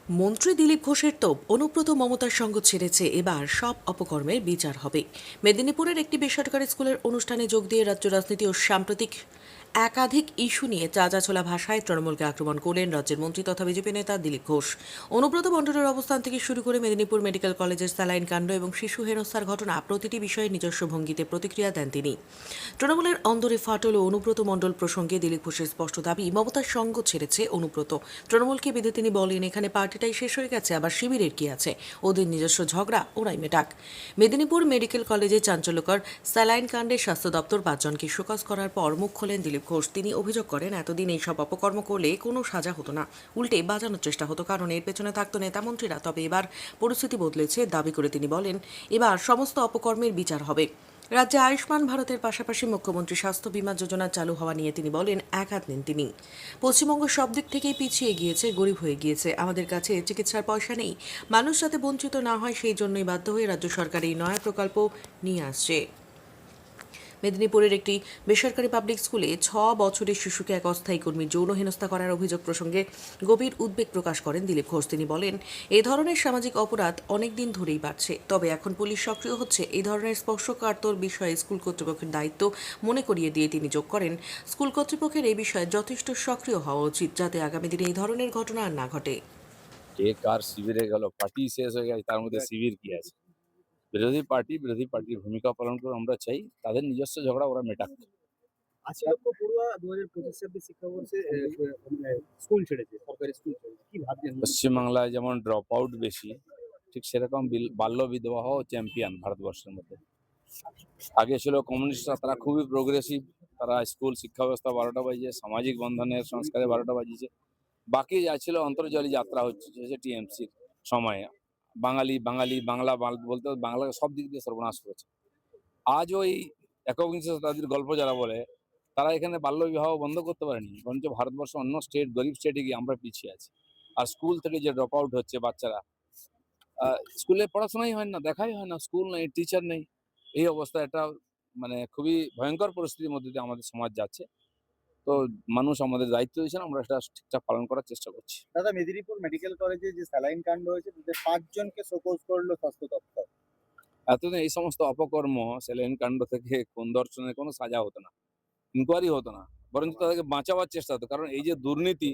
মন্ত্রী দিলীপ ঘোষের তোপ, অনুব্রত মমতার সঙ্গ ছেড়েছে, এবার সব অপকর্মের বিচার হবে। মেদিনীপুরের একটি বেসরকারি স্কুলের অনুষ্ঠানে যোগ দিয়ে রাজ্য রাজনীতি ও সাম্প্রতিক একাধিক ইস্যু নিয়ে চাঁচাছোলা ভাষায় তৃণমূলকে আক্রমণ করলেন রাজ্যের মন্ত্রী তথা বিজেপি নেতা দিলীপ ঘোষ। অনুব্রত মণ্ডলের অবস্থান থেকে শুরু করে মেদিনীপুর মেডিকেল কলেজের স্যালাইন কাণ্ড এবং শিশু হেনস্থার ঘটনা, প্রতিটি বিষয়ে নিজস্ব ভঙ্গিতে প্রতিক্রিয়া দেন তিনি। তৃণমূলের অন্দরে ফাটল ও অনুব্রত মণ্ডল প্রসঙ্গে দিলীপ ঘোষের স্পষ্ট দাবি, মমতার সঙ্গ ছেড়েছে অনুব্রত। তৃণমূলকে বেঁধে তিনি বলেন, এখানে পার্টিটাই শেষ হয়ে গেছে, আবার শিবিরের কি আছে, ওদের নিজস্ব ঝগড়া ওরাই মেটাক। মেদিনীপুর মেডিকেল কলেজে চাঞ্চল্যকর স্যালাইন কাণ্ডে স্বাস্থ্য দপ্তর 5 জনকে শোকজ করার পর মুখ খোলেন দিলীপ ঘোষ। তিনি অভিযোগ করেন, এতদিন এইসব অপকর্ম করলে কোনো সাজা হতো না, উল্টে বাঁচানোর চেষ্টা হতো, কারণ এর পেছনে থাকতো নেতামন্ত্রীরা। তবে এবার পরিস্থিতি বদলেছে দাবি করে তিনি বলেন, এবার সমস্ত অপকর্মের বিচার হবে। রাজ্যে আয়ুষ্মান ভারতের পাশাপাশি মুখ্যমন্ত্রী স্বাস্থ্য বীমা যোজনা চালু হওয়া নিয়ে তিনি বলেন, এক হাত নেন তিনি। পশ্চিমবঙ্গ সব দিক থেকেই পিছিয়ে গিয়েছে, গরিব হয়ে গিয়েছে, আমাদের কাছে চিকিৎসার পয়সা নেই। মানুষ যাতে বঞ্চিত না হয় সেই জন্যই বাধ্য হয়ে রাজ্য সরকার এই নয়া প্রকল্প নিয়ে আসছে। মেদিনীপুরের একটি বেসরকারি পাবলিক স্কুলে 6 বছরের শিশুকে এক অস্থায়ী কর্মী যৌন হেনস্থা করার অভিযোগ প্রসঙ্গে গভীর উদ্বেগ প্রকাশ করেন দিলীপ ঘোষ। তিনি বলেন, এই ধরনের সামাজিক অপরাধ অনেক দিন ধরেই বাড়ছে, তবে এখন পুলিশ সক্রিয় হচ্ছে। এই ধরনের স্পর্শকাতর বিষয়ে স্কুল কর্তৃপক্ষের দায়িত্ব মনে করিয়ে দিয়ে তিনি যোগ করেন, স্কুল কর্তৃপক্ষের এই বিষয়ে যথেষ্ট সক্রিয় হওয়া উচিত, যাতে আগামী দিনে এই ধরনের ঘটনা আর না ঘটে। এক আর শিবিরে গেল, পার্টি শেষ হয়ে গেছে, তার মধ্যে শিবির কি আছে? বিরোধী পার্টির ভূমিকা পালন করে আমরা চাই তাদের নিজস্ব ঝগড়া ওরা মেটাক। ৮০ লক্ষ পড়ুয়া ২০২৫-২৬ শিক্ষাবর্ষে স্কুল ছেড়েছে, সরকারি স্কুল ছেড়েছে। কি ভাবছেন? পশ্চিমবাংলায় যেমন ড্রপ আউট বেশি, ঠিক সেরকম বাল্য বিধবাহ চ্যাম্পিয়ন ভারতবর্ষের মধ্যে। আগে ছিল কমিউনিস্টরা, তারা খুবই প্রোগ্রেসিভ, তারা স্কুল শিক্ষা ব্যবস্থা 12টা বাজিয়েছে, সামাজিক বন্ধনের সংস্কারে 12টা বাজিয়েছে। বাকি যা ছিল অন্তর্জালী যাত্রা হচ্ছে টিএমসির সময়ে। বাঙালি বাঙালি বাংলা বলতে বাংলা সব দিক দিয়ে সর্বনাশ করেছে। আজ ওই একবিংশ শতাব্দীর গল্প যারা বলে, তারা এখানে বাল্যবিবাহ বন্ধ করতে পারেনি, বরঞ্চ ভারতবর্ষ অন্য স্টেট, গরিব স্টেটে গিয়ে আমরা পিছিয়ে আছি। আর স্কুল থেকে যে ড্রপ আউট হচ্ছে বাচ্চারা, স্কুলে পড়াশোনাই হয় না, দেখাই হয় না, স্কুল নেই, টিচার নেই। এই অবস্থা একটা মানে খুবই ভয়ঙ্কর পরিস্থিতির মধ্যে দিয়ে আমাদের সমাজ যাচ্ছে। তো মানুষ আমাদের দায়িত্ব দিয়েছেন, আমরা সেটা ঠিকঠাক পালন করার চেষ্টা করছি। দাদা, মেদিনীপুর মেডিকেল কলেজে যে স্যালাইন কাণ্ড হয়েছে, তাদের ৫ জনকে শোকজ করলো স্বাস্থ্য দপ্তর। এতদিন এই সমস্ত অপকর্ম, সেলেন কাণ্ড থেকে কোন দর্শনের কোনো সাজা হতো না, ইনকোয়ারি হতো না, বরঞ্চ তাদেরকে বাঁচাবার চেষ্টা হতো। কারণ এই যে দুর্নীতি,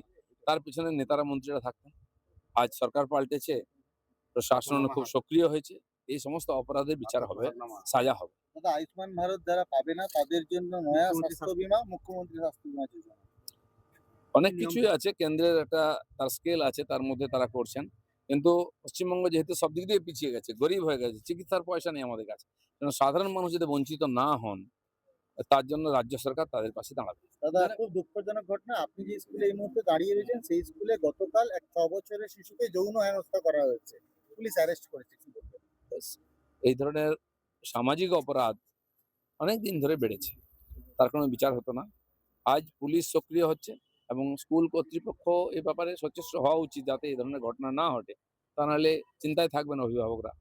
তার পিছনে নেতারা মন্ত্রীরা থাকতেন। আজ সরকার পাল্টেছে, প্রশাসন খুব সক্রিয় হয়েছে, এই সমস্ত অপরাধের বিচার হবে, সাজা হবে। দাদা, আয়ুষ্মান ভারত যারা পাবে না তাদের জন্য নয়া স্বাস্থ্য বীমা, মুখ্যমন্ত্রী স্বাস্থ্য বীমা যোজনা। অনেক কিছুই আছে, কেন্দ্রের একটা তার স্কেল আছে, তার মধ্যে তারা করছেন। কিন্তু পশ্চিমবঙ্গ যেহেতু সব দিক দিয়ে পিছিয়ে গেছে, গরিব হয়ে গেছে, চিকিৎসার পয়সা নেই আমাদের কাছে, কারণ সাধারণ মানুষ যদি বঞ্চিত না হন, তার জন্য রাজ্য সরকার তাদের পাশে দাঁড়াবে। দাদা, খুব দুঃখজনক ঘটনা, আপনি যে স্কুলে এই মুহূর্তে দাঁড়িয়ে রয়েছেন, সেই স্কুলে গতকাল এক 6 বছরের শিশুকে যৌন হেনস্থা করা হয়েছে। পুলিশ অ্যারেস্ট করেছে। কি বলবেন? এই ধরনের সামাজিক অপরাধ অনেক দিন ধরে বেড়েছে, তার কোনো বিচার হতো না। আজ পুলিশ সক্রিয় হচ্ছে এবং স্কুল কর্তৃপক্ষ এ ব্যাপারে সচেষ্ট হওয়া উচিত, যাতে এই ধরনের ঘটনা না ঘটে। তা নাহলে চিন্তায় থাকবেন অভিভাবকরা।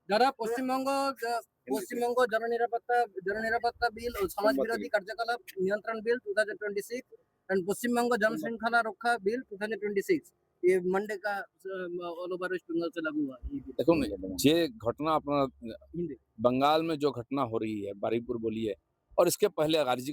যারা পশ্চিমবঙ্গ জননিরাপত্তা বিল ও সমাজ বিরোধী কার্যকলাপ নিয়ন্ত্রণ বিল 2026 एंड पश्चिमबंग जन श्रृंखला रक्षा बिल 2026 ये मंडे का ऑल ओवर वेस्ट बंगाल से लागू हुआ ये बिल। দেখুন, যে ঘটনা আপনার हिंदी बंगाल में जो घटना हो रही है, बारीपुर बोलिए, और इसके पहले आरजी